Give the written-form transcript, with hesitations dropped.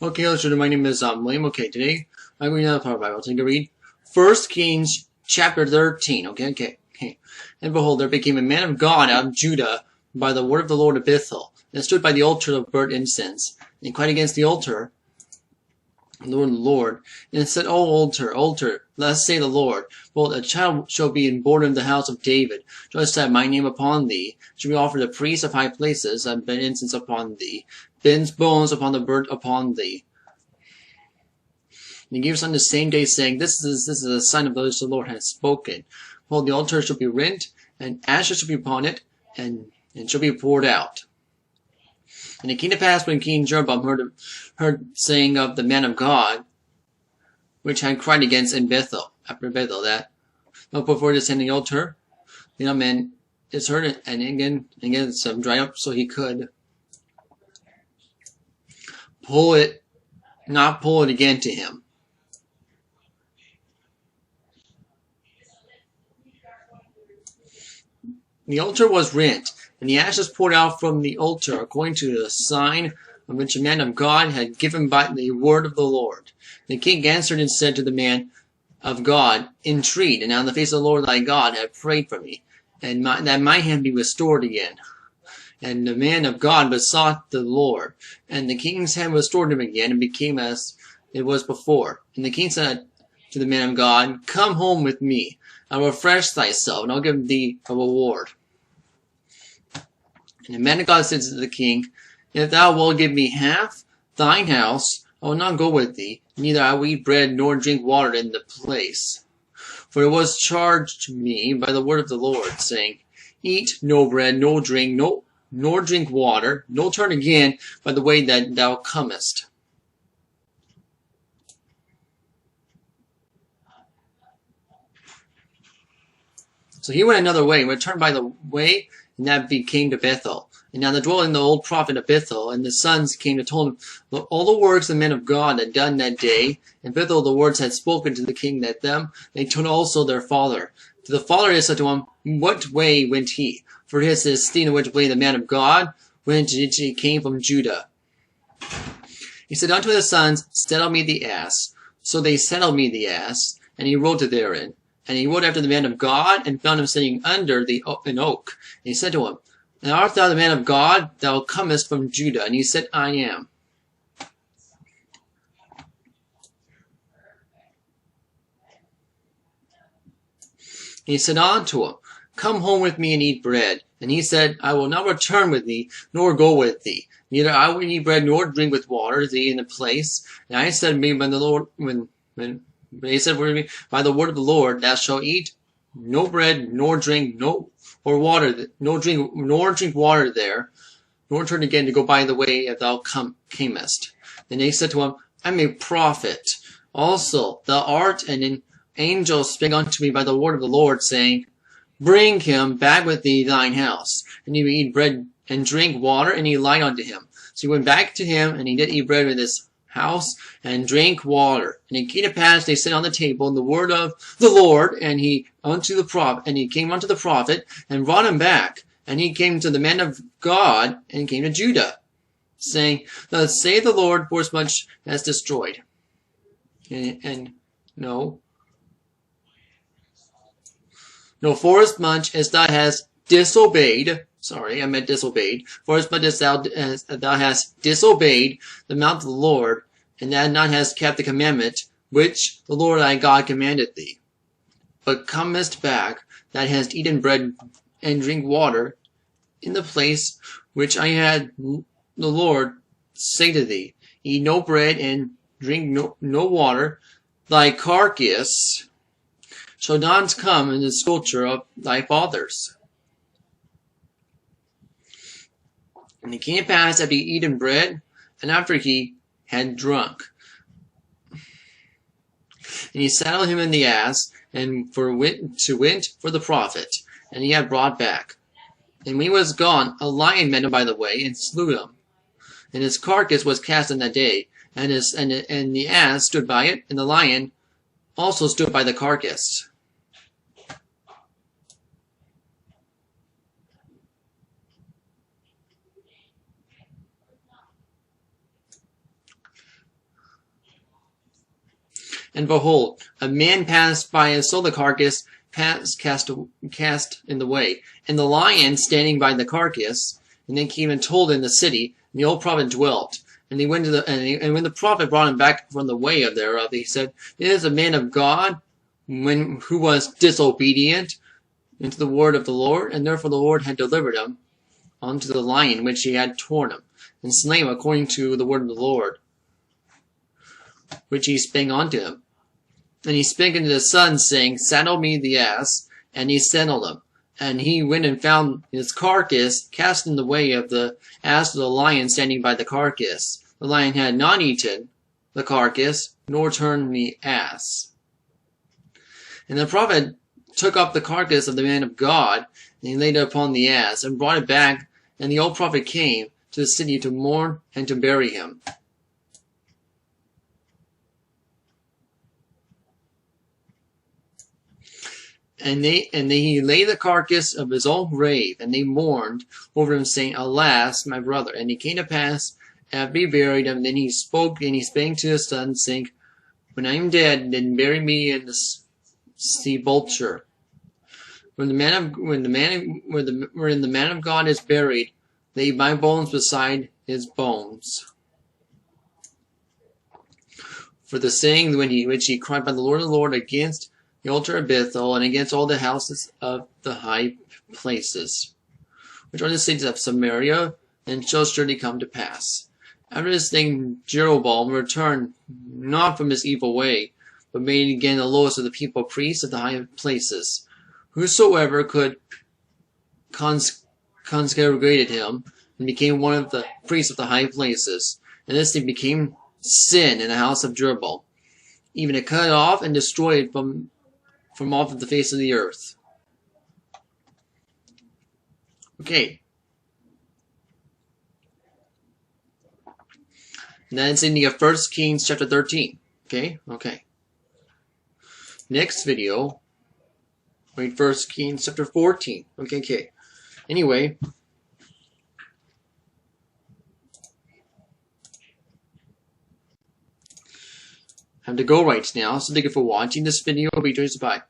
Okay, hello children, my name is William. Okay, today I'm going to another part of the Bible. So I'm going to read 1 Kings chapter 13. Okay. And behold, there became a man of God out of Judah by the word of the Lord of Bethel, and stood by the altar of burnt incense, and cried against the altar, Lord, and said, O altar, thus say the Lord, behold, a child shall be born in the house of David, shall set my name upon thee, shall be offered the priests of high places, and burnt incense upon thee, Ben's bones upon the burnt upon thee. And he gave us on the same day, saying, This is a sign of those the Lord has spoken. Behold, the altar shall be rent, and ashes shall be upon it, and shall be poured out. And it came to pass when King Jeroboam heard saying of the man of God, which had cried against in Bethel, after Bethel, that before descending the altar, the young man is heard it, and again some dried up, so he could not pull it again to him. The altar was rent, and the ashes poured out from the altar, according to the sign which the man of God had given by the word of the Lord. The king answered and said to the man of God, Entreat, and on the face of the Lord thy God have prayed for me, and that my hand be restored again. And the man of God besought the Lord, and the king's hand restored him again, and became as it was before. And the king said to the man of God, Come home with me, and refresh thyself, and I'll give thee a reward. And the man of God said to the king, If thou wilt give me half thine house, I will not go with thee, neither I will eat bread nor drink water in the place. For it was charged me by the word of the Lord, saying, Eat no bread, no drink, nor drink water, nor turn again by the way that thou comest. So he went another way, returned by the way, and that came to Bethel. And now there dwelt in the old prophet of Bethel, and the sons came to told him all the works the men of God had done that day. And Bethel the words had spoken to the king that they told also their father. To the father he said to him, What way went he? For his is seen which way the man of God went, he came from Judah. He said unto his sons, Saddle me the ass. So they saddled me the ass, and he rode therein. And he rode after the man of God, and found him sitting under an oak. And he said to him, And art thou the man of God? Thou comest from Judah. And he said, I am. And he said unto him, Come home with me and eat bread. And he said, I will not return with thee, nor go with thee. Neither I will eat bread nor drink with water thee in the place. And I said to me by the Lord, But he said to me, By the word of the Lord, thou shalt eat no bread, nor drink, nor drink water there, nor turn again to go by the way that thou camest. Then they said to him, I am a prophet. Also thou art, and an angel spake unto me by the word of the Lord, saying, Bring him back with thee thine house, and he will eat bread and drink water, and he lied unto him. So he went back to him, and he did eat bread with his house, and drank water. And it came to pass, they set on the table the word of the Lord, and he came unto the prophet, and brought him back. And he came to the man of God, and came to Judah, saying, Thus saith the Lord, forasmuch as destroyed. Forasmuch as thou hast disobeyed, forasmuch as thou hast disobeyed the mouth of the Lord, and thou not hast kept the commandment which the Lord thy God commanded thee, but comest back, that hast eaten bread and drink water in the place which I had the Lord say to thee, Eat no bread and drink no water, thy carcass shall not come in the sepulchre of thy fathers. And it came to pass after he eaten bread, and after he had drunk. And he saddled him in the ass, and went for the prophet, and he had brought back. And when he was gone, a lion met him by the way, and slew him. And his carcass was cast in that day, and the ass stood by it, and the lion also stood by the carcass. And behold, a man passed by and saw the carcass cast in the way, and the lion standing by the carcass. And they came and told in the city, and the old prophet dwelt. And they went to and when the prophet brought him back from the way of thereof, he said, "It is a man of God, who was disobedient unto the word of the Lord, and therefore the Lord had delivered him unto the lion, which he had torn him, and slain him according to the word of the Lord, which he spake unto him. And he spake unto the son, saying, Saddle me the ass. And he saddled him. And he went and found his carcass cast in the way of the ass of the lion standing by the carcass. The lion had not eaten the carcass, nor turned the ass. And the prophet took up the carcass of the man of God, and he laid it upon the ass, and brought it back. And the old prophet came to the city to mourn and to bury him. And he laid the carcass of his own grave, and they mourned over him, saying, Alas, my brother. And it came to pass, after he buried him, then he spake to his son, saying, When I am dead, then bury me in the sepulchre. When the man of God is buried, lay my bones beside his bones. For the saying which he cried by the Lord against the altar of Bethel, and against all the houses of the high places, which are the cities of Samaria, and shall surely come to pass. After this thing Jeroboam returned not from his evil way, but made again the lowest of the people priests of the high places. Whosoever could consecrated him, and became one of the priests of the high places. And this thing became sin in the house of Jeroboam, even to cut off and destroy it from off of the face of the earth. Okay. And that's in the 1 Kings chapter 13. Okay? Okay. Next video, read 1 Kings chapter 14. Okay. Anyway. I have to go right now, so thank you for watching this video. Be joyous. Bye.